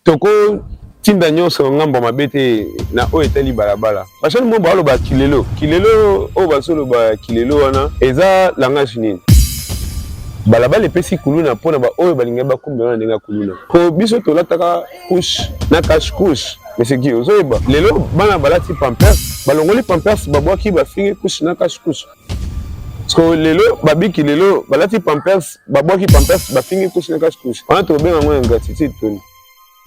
toko tinda nyonso ngambo mabete na o etali balabala bachani mo ba loba kilelo o basolo ba kilelo wana eza langage nini balabala epesi kuluna mpona ba oyo balinga bakumbi wana ndenge kuluna po biso tolataka couche na cache couche meseki ozoyeba lelo bana balati pampers balongoli pampers babwaki bafingi couche na cache couche so lelo babiki lelo balati pampers babwaki pampers bafingi couche na cache couche wana tobenga ngo ingratitude toni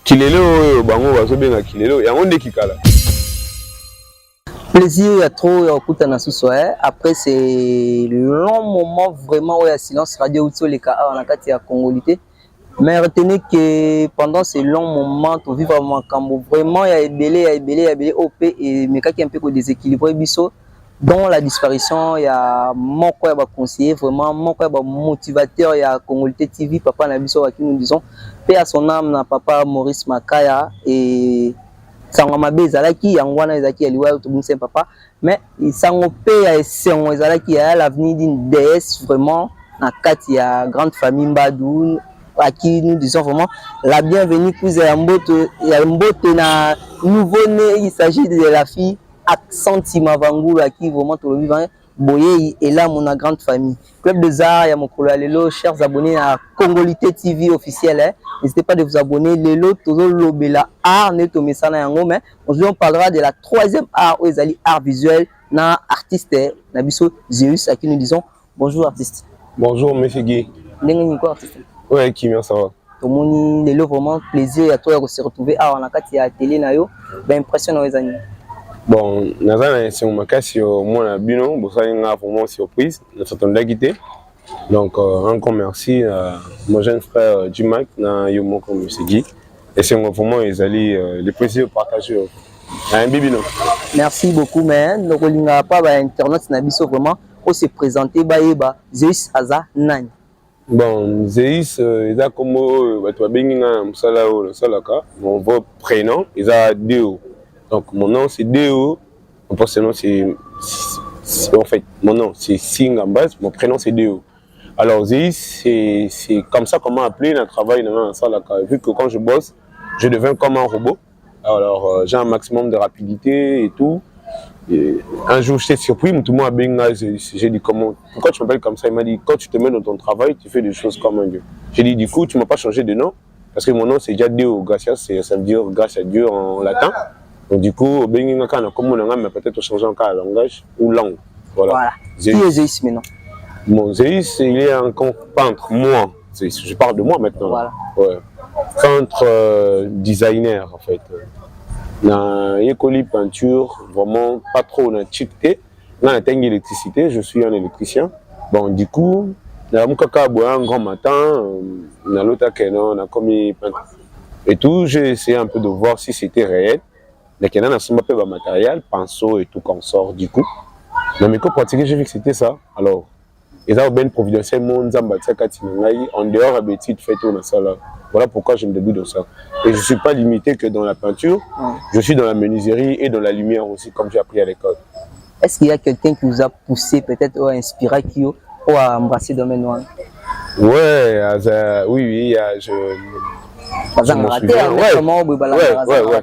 kilelo oyo bango bazobenga kilelo yango nde kikala. Plaisir, il y a trop à ce soir. Après, c'est long moment vraiment où il y a silence radio ou les cas en a congolité. Mais retenez que pendant ces longs moments, on vit vraiment vraiment il y a belé OP et mais qui est un peu déséquilibré biso. Dans la disparition, il y a mon quoi conseiller vraiment, mon quoi motivateur, il y a Congolité TV, papa Nabiso à qui nous disons paix à son âme, na papa Maurice Makaya et Sangamabe Zalaki, Yangwana Zaki, Aliwa, tout le monde papa, mais Sangopé et Sangwa Zalaki a l'avenir d'une déesse vraiment, dans il y a grande famille Mbadou, à qui nous disons vraiment la bienvenue pour Yambote na nouveau-né, il s'agit de la fille Accent Timavangou à qui vraiment tout le vivant Boye et là mon grande famille. Club de Zar, il y a mon collègue Lelo, chers abonnés à Congolité TV officiel. N'hésitez pas de vous abonner. Lelo, Tozo Lobela, art, Neto Messana Yango. Mais aujourd'hui, on parlera de la troisième art, où ils allaient art visuel, na artiste, Nabiso Zeus, à qui nous disons bonjour artiste. Bonjour, monsieur Guy. N'est-ce pas artiste? Ouais, qui vient ça va. Tout le monde, Lelo, vraiment plaisir à toi de se retrouver. Ah, on a quatre à télé, nayo. Ben, impressionnant les amis. Bon, c'est mon cas sur moi, Bino, pour ça, il y a vraiment surprise. Nous sommes quitté. Donc, encore merci à mon jeune frère Jimak, na Yomo comme M. Guy. Et c'est vraiment les plaisirs partagés. Un bibino. Merci beaucoup, mais nous n'avons pas Internet, vraiment, pour se présenter, Zeus Aza Nani. Bon, Zeus, il a comme mon vrai prénom, il a Deo. Donc mon nom c'est Deo, mon prénom c'est en fait mon nom c'est Sing en base, mon prénom c'est Deo. Alors Zeus c'est comme ça qu'on m'a appelé dans le travail dans la salle vu que quand je bosse, je deviens comme un robot. Alors j'ai un maximum de rapidité et tout. Et un jour j'étais surpris, tout le monde a bien j'ai dit comment pourquoi tu m'appelles comme ça? Il m'a dit quand tu te mets dans ton travail, tu fais des choses comme un dieu. J'ai dit du coup tu m'as pas changé de nom parce que mon nom c'est déjà Deo, gracias, ça veut dire grâce à Dieu en latin. Donc du coup, peut-être changer encore le langage ou langue. Voilà. Qui est Zeus maintenant? Mon Zeus, il est un peintre, moi. Je parle de moi maintenant. Voilà. Ouais. Peintre designer en fait. Dans l'école peinture, vraiment pas trop dans chiqueté. Dans l'électricité, je suis un électricien. Bon, du coup, un grand matin, dans l'autre on a commis peintre. Et tout, j'ai essayé un peu de voir si c'était réel. Mais il y a un matériel, pinceau et tout qu'on sort du coup. Dans mes cours pratiqués, j'ai vu que c'était ça. Alors, ils ont bien providentiellement en dehors de petites fêtes dans ça là. Voilà pourquoi je me débrouille de ça. Et je ne suis pas limité que dans la peinture, je suis dans la menuiserie et dans la lumière aussi, comme j'ai appris à l'école. Est-ce qu'il y a quelqu'un qui vous a poussé, peut-être, ou inspiré, qui ou a embrassé le domaine noir? Ouais, oui, je me souviens.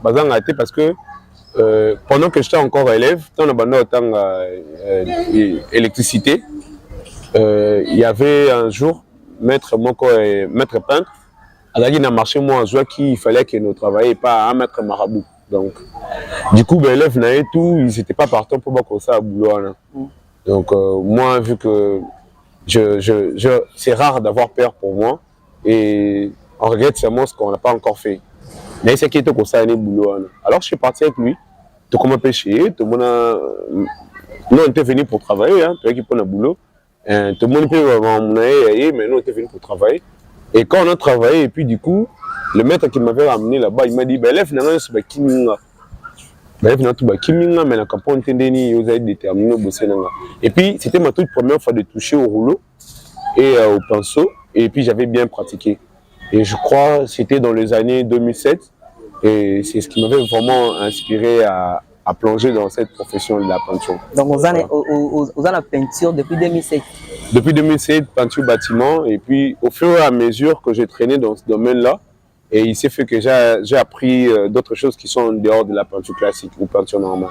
Bazan raté parce que pendant que j'étais encore élève, dans l'électricité, il y avait un jour maître peintre, il a marché moi en qu'il fallait que nous travaillions pas à maître marabout. Donc, du coup, l'élève n'avait tout, ils n'étaient pas partants pour voir ça à boulot. Donc, moi, vu que c'est rare d'avoir peur pour moi, et on regrette seulement ce qu'on n'a pas encore fait. Mais c'est qui était comme ça, alors je suis parti avec lui, tout comme un péché, tout le monde nous on était venu pour travailler, hein, qui prend le boulot, tout le monde peut mais nous on était venu pour travailler. Et quand on a travaillé, et puis du coup, le maître qui m'avait ramené là-bas, il m'a dit, ben l'élève n'a rien sur Kiminga. Ben l'élève n'a Kiminga, mais la campagne Tendeni, vous avez déterminé au bosser. Et puis c'était ma toute première fois de toucher au rouleau et au pinceau, et puis j'avais bien pratiqué. Et je crois que c'était dans les années 2007. Et c'est ce qui m'avait vraiment inspiré à plonger dans cette profession de la peinture. Donc vous avez la peinture depuis 2007? Depuis 2007, peinture bâtiment. Et puis au fur et à mesure que j'ai traîné dans ce domaine-là, Et il s'est fait que j'ai appris d'autres choses qui sont en dehors de la peinture classique ou peinture normale.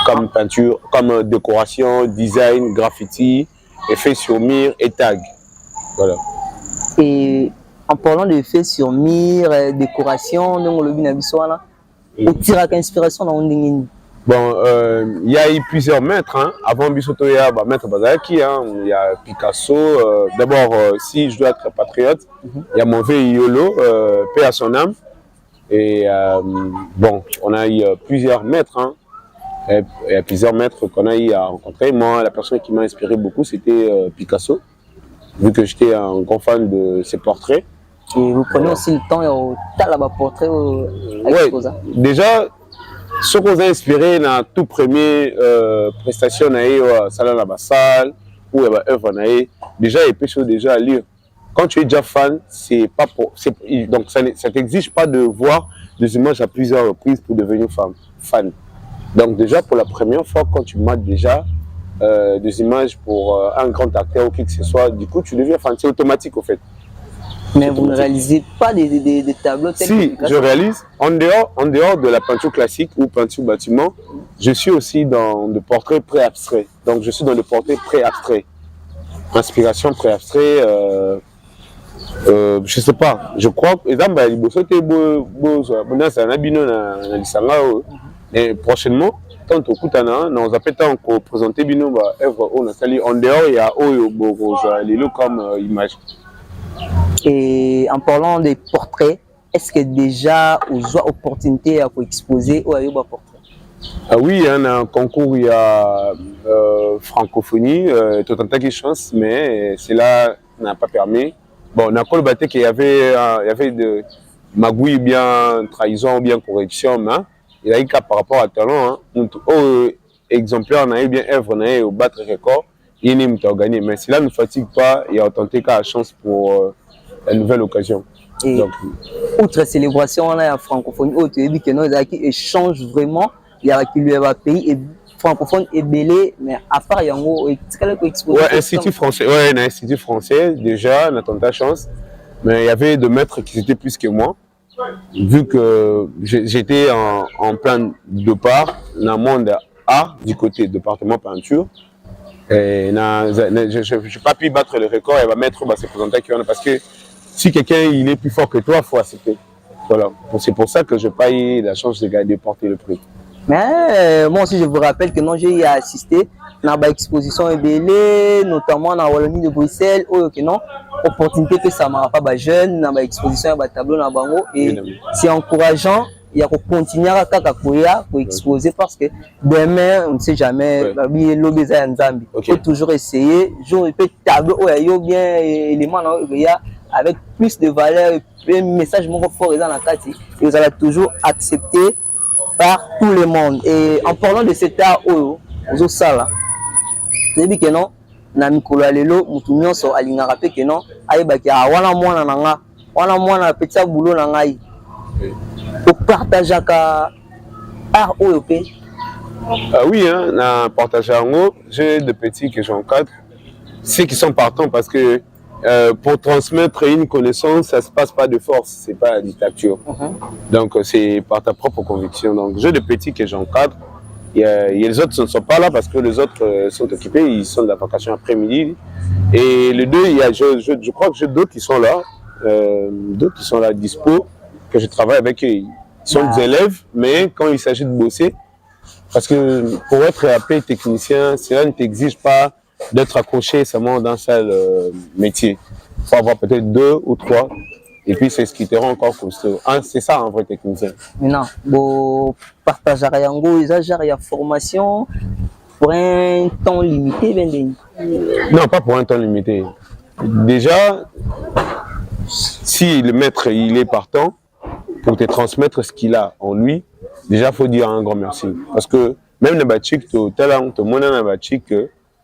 Comme peinture, comme décoration, design, graffiti, effet sur mur et tag. Voilà. Et en parlant d'effets sur mur, décoration, donc le binabiswana, on tire inspiration dans le. Bon, il y a eu plusieurs maîtres. Hein. Avant Bissoto, il y a maître Bazaki, hein. Il y a Picasso. D'abord, si je dois être patriote, il y a mon vieux Iolo, paix à son âme. Et bon, on a eu plusieurs maîtres. Hein. Il y a plusieurs maîtres qu'on a eu à rencontrer. Moi, la personne qui m'a inspiré beaucoup, c'était Picasso, vu que j'étais un grand fan de ses portraits. Et vous prenez aussi le temps de faire le portrait ouais, déjà, ce qu'on a inspiré dans la toute première prestation à Salah Nabassal ou à œuvre déjà il peut déjà lire. Quand tu es déjà fan, c'est pas pour, donc ça t'exige pas de voir des images à plusieurs reprises pour devenir fan. Donc déjà pour la première fois quand tu mates déjà des images pour un grand acteur ou qui que ce soit, du coup tu deviens fan, c'est automatique au fait. Mais vous ne réalisez pas des tableaux tels Si, je réalise. En dehors de la peinture classique ou peinture bâtiment, je suis aussi dans le portrait pré-abstrait. Donc, je suis dans le portrait pré-abstrait. Inspiration pré-abstrait, je sais pas. Je crois que et prochainement, quand on écoute on appelle tant présenter bino œuvre en dehors il y a comme image. Et en parlant des portraits, est-ce que déjà vous avez opportunité à vous exposer ou à vos portraits? Ah oui, il y a un concours, il y a francophonie, tout un tas de chance, mais cela n'a pas permis. Bon, on a colbaté qu'il y avait de magouille bien trahison ou bien correction, mais il y a eu cas par rapport à talent. Hein, exemplaire, on a eu bien œuvre, on a eu au battre record, il n'y a gagné. Mais cela ne fatigue pas, il y a tenté qu'à la chance pour la nouvelle occasion. Et donc, outre célébration, on a la francophonie, autre dit que nous échange vraiment, il y a qui lui a pays et francophone et belé, mais à part Yango, ouais, institut français, ouais, un institut français déjà, on a tenté la chance, mais il y avait deux maîtres qui étaient plus que moi, vu que j'étais en plein départ dans le monde art du côté département peinture. Et je n'ai pas pu battre le record et va mettre se présenter parce que si quelqu'un il est plus fort que toi, il faut accepter. Voilà. C'est pour ça que je n'ai pas eu la chance de porter le prix. Mais moi aussi, je vous rappelle que j'ai assisté à l'exposition EBL, notamment dans la Wallonie de Bruxelles, où opportunité que ça ne m'a pas jeune, dans l'exposition, dans le tableau, dans Bango. Et c'est encourageant. Il y a continuer à exposer parce que demain, on ne sait jamais, il faut toujours essayer. Je peux tableau il y a bien éléments avec plus de valeur et un message fort dans la carte. Et vous allez toujours accepter par tout le monde. Et en parlant de cet art, vous ça là, vous avez dit que non, na mikolo lelo mutu nyonso alinga rappé que non, ayebaki wana mwana nanga, wana mwana petit boulot nanga yi. Pour partager art OEP. Oui, hein, na partager j'ai des petits que j'encadre, ceux qui sont partants parce que pour transmettre une connaissance, ça ne se passe pas de force, c'est pas la dictature. Donc c'est par ta propre conviction. Donc j'ai des petits que j'encadre. Les autres ne sont pas là parce que les autres sont occupés, ils sont de la vacation après-midi. Et les deux, je crois que j'ai d'autres qui sont là, dispo, que je travaille avec eux. Ils sont des élèves, mais quand il s'agit de bosser, parce que pour être AP technicien, cela ne t'exige pas d'être accroché seulement dans ce métier. Il faut avoir peut-être 2 ou 3. Et puis c'est ce qui te rend encore costaud. C'est ça un vrai technicien. Maintenant, bon, partage à Yango, il y a formation pour un temps limité. Non, pas pour un temps limité. Déjà, si le maître il est partant pour te transmettre ce qu'il a en lui, déjà il faut dire un grand merci. Parce que même les bâtiques,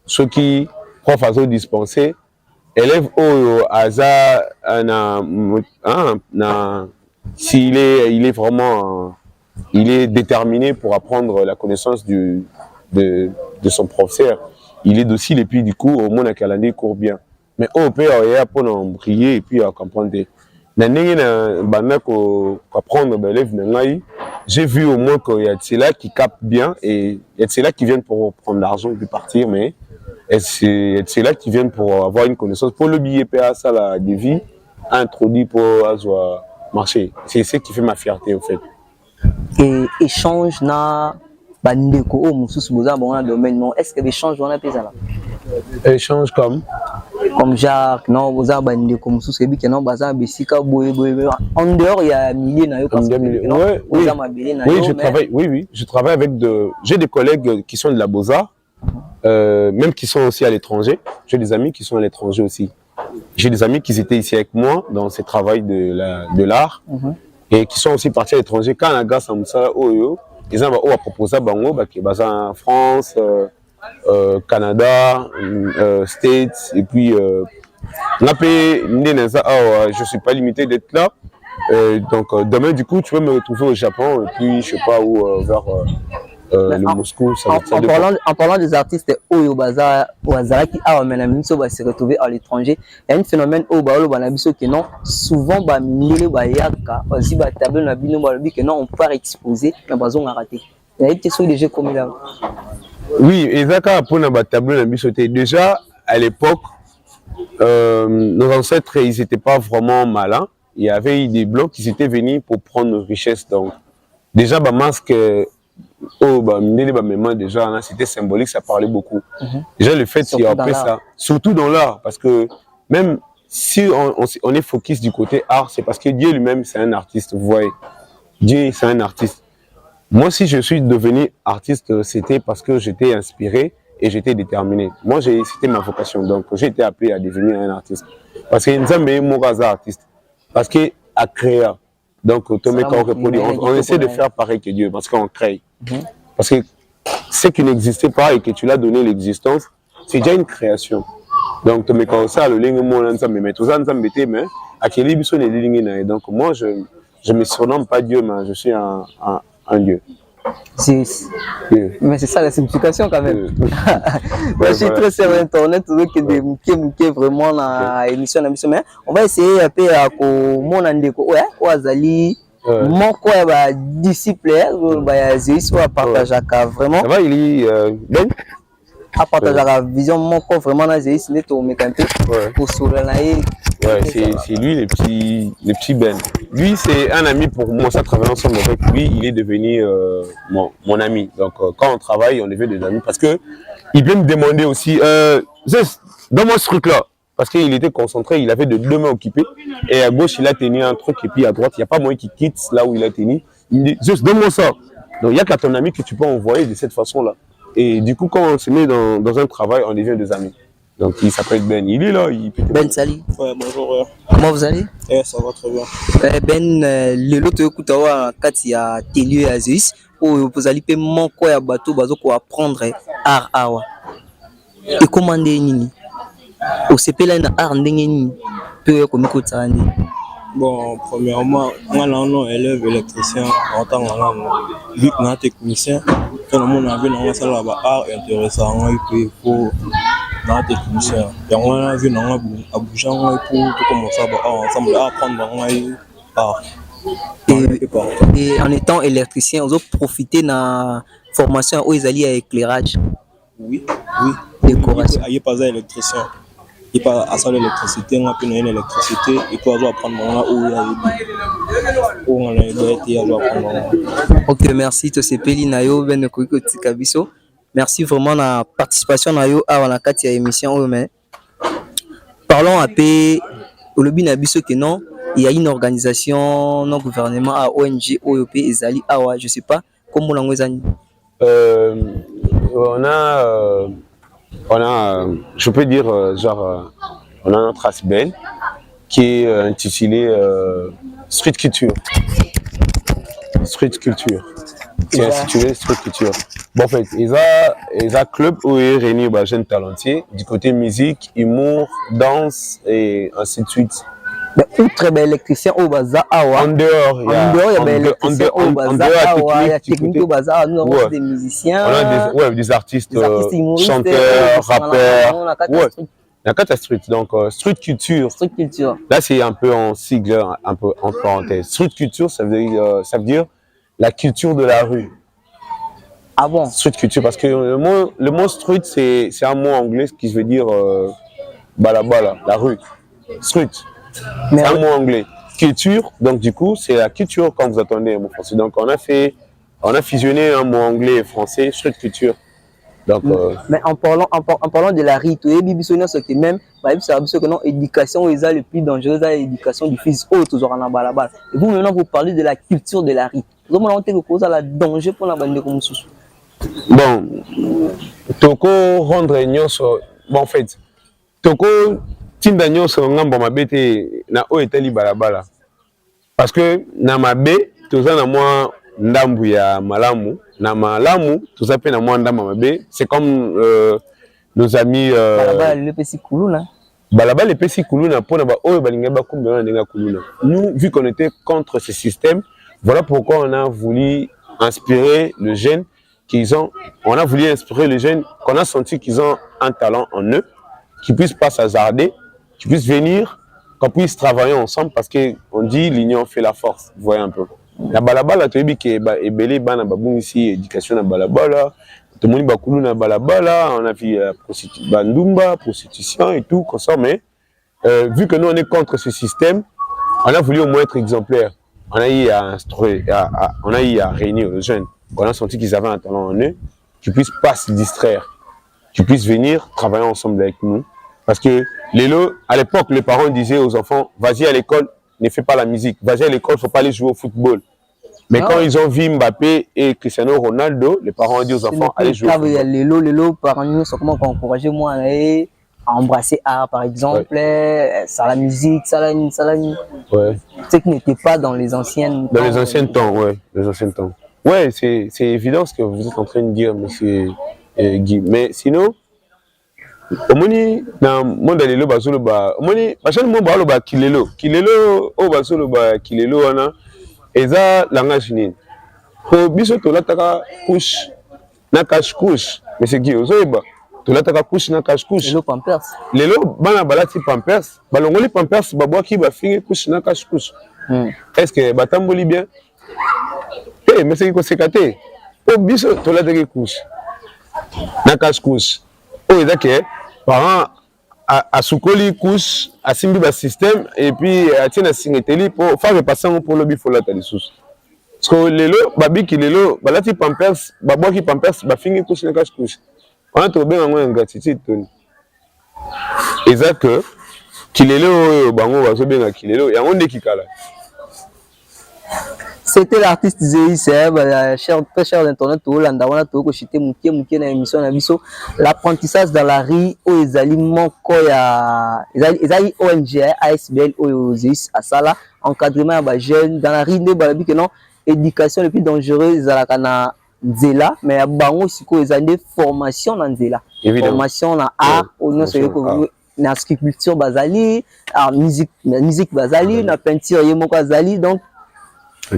ceux qui prof à dispenser, élève au hasard, s'il est vraiment il est déterminé pour apprendre la connaissance de son professeur, il est docile et puis du coup au moins la calendrier court bien. Mais on peut pour briller et puis à comprendre. J'ai vu au moins qu'il y a de ceux-là qui captent bien et il y a de ceux-là qui viennent pour prendre l'argent et puis partir, mais il y a de ceux-là qui viennent pour avoir une connaissance. Pour le billet PA, ça, la devis, introduit pour marcher. C'est ce qui fait ma fierté, en fait. Et échange na bandeko o mususu boza bon na domaine non, est-ce que l'échange on a pesa là? Échange comme genre non boza bandeko mususu ebi que non baza besika boye en dehors il y a milliers na yo parce que je travaille avec j'ai des collègues qui sont de la Beaux-Arts, même qui sont aussi à l'étranger. J'ai des amis qui sont à l'étranger aussi. J'ai des amis qui étaient ici avec moi dans ce travail de l'art et qui sont aussi partis à l'étranger. Quand on a gars Samoussa Oyo, ils ont proposé Bango, qui est en France, Canada, States, et puis je ne suis pas limité d'être là. Donc demain, du coup, tu peux me retrouver au Japon et puis je sais pas où, vers le Moscou. En parlant des artistes Oyo Baza qui a se retrouver à l'étranger, il y a un phénomène au Baolo Banabiso que non, souvent Bamile Bayaka, aussi Batablo Nabino Balobi que non, on peut exposer, mais Bazon a raté. Il y a une question de jeu comme là. Oui, Ezaka pour na Batablo Nabiso déjà à l'époque, nos ancêtres ils n'étaient pas vraiment malins. Il y avait eu des blancs qui étaient venus pour prendre nos richesses. Donc déjà masque déjà c'était symbolique, ça parlait beaucoup. Déjà le fait qu'il y a après ça, surtout dans l'art, parce que même si on est focus du côté art, c'est parce que Dieu lui-même c'est un artiste, vous voyez. Dieu c'est un artiste. Moi si je suis devenu artiste, c'était parce que j'étais inspiré et j'étais déterminé. Moi c'était ma vocation, donc j'ai été appelé à devenir un artiste. Parce que Nzambe est mon artiste, parce que à créer. Donc, on essaie de faire pareil que Dieu, parce qu'on crée. Parce que ce qui n'existait pas et que tu l'as donné l'existence, c'est déjà une création. Donc, donc moi, je ne me surnomme pas Dieu, mais je suis un Dieu. Mais c'est ça la signification quand même. Moi, je suis très sur Internet, que des mouké vraiment dans l'émission. Mais on va essayer un peu à mon andeko, Azali, mon quoi, disciple, à partager vraiment. Ça va, il est Ben? À partager la vision, mon corps vraiment dans les c'est tout, mais quand pour sourire. Ouais, c'est lui le petit Ben. Lui, c'est un ami pour moi. Ça travaille ensemble avec lui. Il est devenu mon ami. Donc, quand on travaille, on devient des amis. Parce que il vient me demander aussi, donne-moi ce truc-là. Parce qu'il était concentré, il avait deux mains occupées. Et à gauche, il a tenu un truc. Et puis à droite, il n'y a pas moyen qu'il quitte là où il a tenu. Il me dit, juste donne-moi ça. Donc, il n'y a qu'à ton ami que tu peux envoyer de cette façon-là. Et du coup, quand on se met dans un travail, on devient des amis. Donc, il s'appelle Ben. Il est là. Ben Sali. Ouais, bonjour. Comment vous allez? Ça va très bien. Ben, le lot de Koutawa, quand il y a Télé à Zeus, où vous allez payer mon quoi à bateau, pour apprendre art awa. Et commander nini? Au CP là, il y a art nini? Peu comme écoute ça. Bon, premièrement, moi, non, élève électricien en tant que vu que technicien, quand on a vu dans la salle art intéressant, il faut un technicien. Et on a vu dans la bouche, pour commencer ensemble à apprendre art. Et en étant électricien, on a profité de la formation où ils allaient à éclairage. Oui. Décoration. Il n'y a pas d'électricien. Il n'y a pas à ça l'électricité, on a pu l'électricité, il faut apprendre où on a Ok, merci. Merci vraiment de la participation à la émission. Parlons un peu au lobby Nabiso que non, il y a une organisation non gouvernement à ONG OEP Ezali Awa, je sais pas comment on on a, je peux dire, on a notre ASBEN qui est intitulé Street Culture. Street Culture. C'est intitulé Street Culture. Bon, en fait, ils ont un club où ils réunissent des jeunes talentueux du côté musique, humour, danse et ainsi de suite. Mais outre l'électricien au bazar, en dehors, il y a l'électricien au bazar, il y a technique au bazar, nous avons des musiciens, des artistes, chanteurs, rappeurs. La carte street, donc street culture. Street culture. Là, c'est un peu en sigle, un peu en parenthèse. Street culture, ça veut dire la culture de la rue. Ah bon? Street culture, parce que le mot street, c'est un mot anglais qui veut dire balabala, la rue. Street, c'est un mot anglais. Culture, donc du coup, c'est la culture quand vous attendez un mot français. Donc on a fusionné un mot anglais et français, street culture. Donc, mais en parlant de la rue, tu es bibisonia ce qui même, que non, éducation est le plus dangereux, l'éducation du fils haut, toujours en balabala. Et vous maintenant vous parlez de la culture de la rue. Vous m'avez dit que ça la danger pour la bande comme ça. Bon, toko rendre nyonso, bon en fait, toko tinda nyonso ngambo mabete na o etali balabala. Parce que na mabe toza na mwa ndambu ya malamu, na malamu toza pe na mwa ndambu mabe, c'est comme nos amis balabala le pesi kuluna. Balabala le pesi kuluna pona ba oyo balinga ba kumbela ndenga kuluna. Nous vu qu'on était contre ce système, voilà pourquoi on a voulu inspirer le jeune on a voulu inspirer les jeunes, qu'on a senti qu'ils ont un talent en eux, qu'ils puissent pas s'hasarder, qu'ils puissent venir, qu'on puisse travailler ensemble parce qu'on dit l'union fait la force. Vous voyez un peu. La balabala, tu as dit que ebele bana babung ici éducation na balabala, tout le monde bakulu na balabala, on a vu bandumba, prostitution et tout comme ça, mais vu que nous on est contre ce système, on a voulu au moins être exemplaire. On a eu à instruire, on a eu à réunir les jeunes. On a senti qu'ils avaient un talent en eux, qu'ils puissent pas se distraire, qu'ils puissent venir travailler ensemble avec nous. Parce que à l'époque, les parents disaient aux enfants, vas-y à l'école, ne fais pas la musique. Vas-y à l'école, il ne faut pas aller jouer au football. Mais quand ils ont vu Mbappé et Cristiano Ronaldo, les parents ont dit aux enfants, allez jouer au football. Les parents nous sont comment encourager moi à embrasser art, par exemple, ça la musique, ça la. Ouais. Ce qui n'était pas dans les anciennes. Dans les anciens temps, ouais, les anciens temps. Ouais, c'est évident ce que vous êtes en train de dire, monsieur Guy. Mais sinon, au moni dans monde lelo bazolo ba, au moni machane mo ba lo ba kilelo o bazolo ba kilelo wana eza langage nini. Ko biso to lataka couche na cache couche, monsieur Guy ozoyeba to lataka couche na cache couche. Lelo pampers. Lelo bana balati pampers, balongoli pampers babwaki ba fingi couche na cache couche. Est-ce que batamboli bien? Mais c'est qui s'est caté. Au biso, tu l'as dit couche. Na cache couche. Oh, d'accord. Parents à soukoli couche, à simbi bas système et puis à tiens à singleteli pour faire passer pour le bifola tali sous. Parce que lelo, babi qui lelo, balati pampers, babo qui pampers, ba fingi couche na cache couche. On a trouvé un moyen gratitude Tony. Exact que qui lelo bango bazo bien qui lelo, ya onde qui kala. C'était l'artiste Zéhi, très cher d'internet, l'apprentissage dans la rue, Ezali Moko, Ezali ONG, ASBL, Zéhi, Asala, encadrement à jeunes, dans la rue, que non, éducation le plus dangereuse, à Nzela, mais à Bango, c'est des formations dans Nzela. Formation dans art, na sculpture Bazali, musique Bazali, na peinture Yemoko Bazali, donc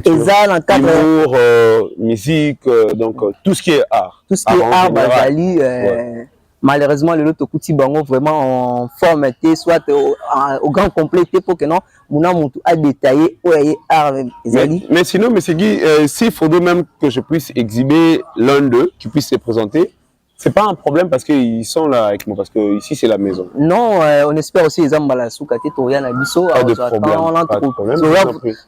humour, musique, donc tout ce qui est art. Tout ce qui est art, Bazali, malheureusement, le lot Kuti Bango vraiment en formaté, soit au grand complété pour que non, mon âme a détaillé où est art. Mais sinon, M. Guy, s'il faudrait même que je puisse exhiber l'un d'eux, qui puisse se présenter, c'est pas un problème parce qu'ils sont là avec moi, parce que ici c'est la maison. Non, on espère aussi les Ambala Soukate, Torian Abisso. Pas de problème.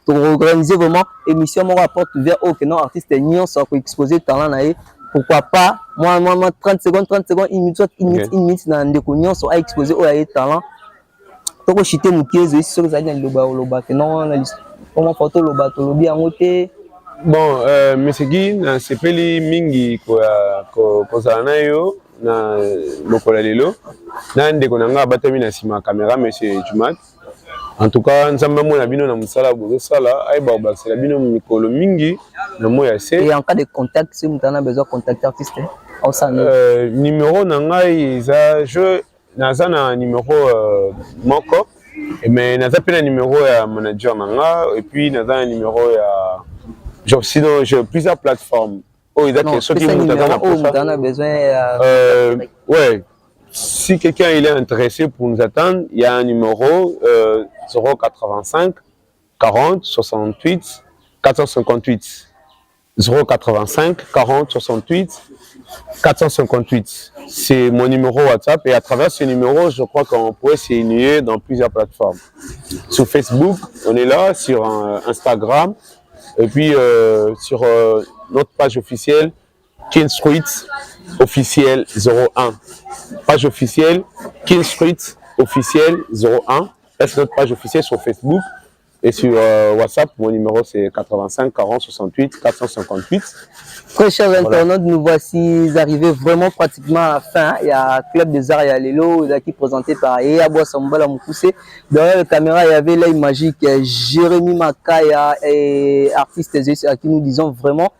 Pour organiser vraiment émission, mon rapport ouvert au que non, artiste Nyon, ça peut exposer talent. Pourquoi pas, moi, 30 secondes, 1 minute, dans des cognos, ça a exposé au talent. Donc, je suis mouqué, je suis sûr que ça a été le loba, que non, comment photo le loba, le lobi en côté. Bon, M. Guy, c'est pas les mingi kozala na yo na lokola lelo na ndeko na nga batami na sima caméra monsieur Jumat. En tout cas, nzamba mo na bino na musala bozo sala ay ba basela bino mikolo mingi na moya se. Et en cas de contact, si vous avez besoin de contacter artiste, numéro na ngai eza naza na numéro moko mais naza pe na numéro ya manager na nga et puis naza na numéro ya sinon, j'ai plusieurs plateformes. Oh, il y a des choses qui a besoin. Ouais, si quelqu'un il est intéressé pour nous attendre, il y a un numéro 085 40 68 458. 085 40 68 458. C'est mon numéro WhatsApp et à travers ce numéro, je crois qu'on pourrait s'unir dans plusieurs plateformes. Sur Facebook, on est là, sur Instagram et puis sur notre page officielle King Street officiel 01. Page officielle King Street officiel 01. C'est notre page officielle sur Facebook. Et sur WhatsApp, mon numéro c'est 85 40 68 458. Très chers internautes, nous voici arrivés vraiment pratiquement à la fin. Il y a Club des Arts, il y a Lelo, qui est présenté par Eyabo Sambala Moukoussé. Derrière la caméra, il y avait l'œil magique Jérémy Makaya et artiste à qui nous disons vraiment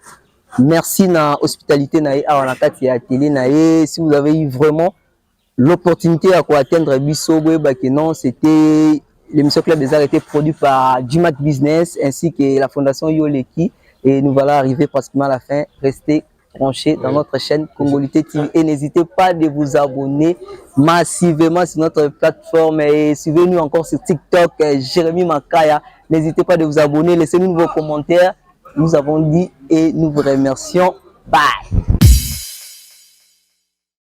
merci na hospitalité na Awanakati à télé na. Si vous avez eu vraiment l'opportunité à quoi atteindre Bisso, non, c'était l'émission Club des Arts était produite par Jimat Business ainsi que la fondation Yoleki. Et nous voilà arrivés pratiquement à la fin. Restez branchés dans notre chaîne Congolité TV et n'hésitez pas de vous abonner massivement sur notre plateforme et suivez-nous encore sur TikTok, Jérémy Makaya. N'hésitez pas de vous abonner, laissez-nous vos commentaires. Nous avons dit et nous vous remercions. Bye!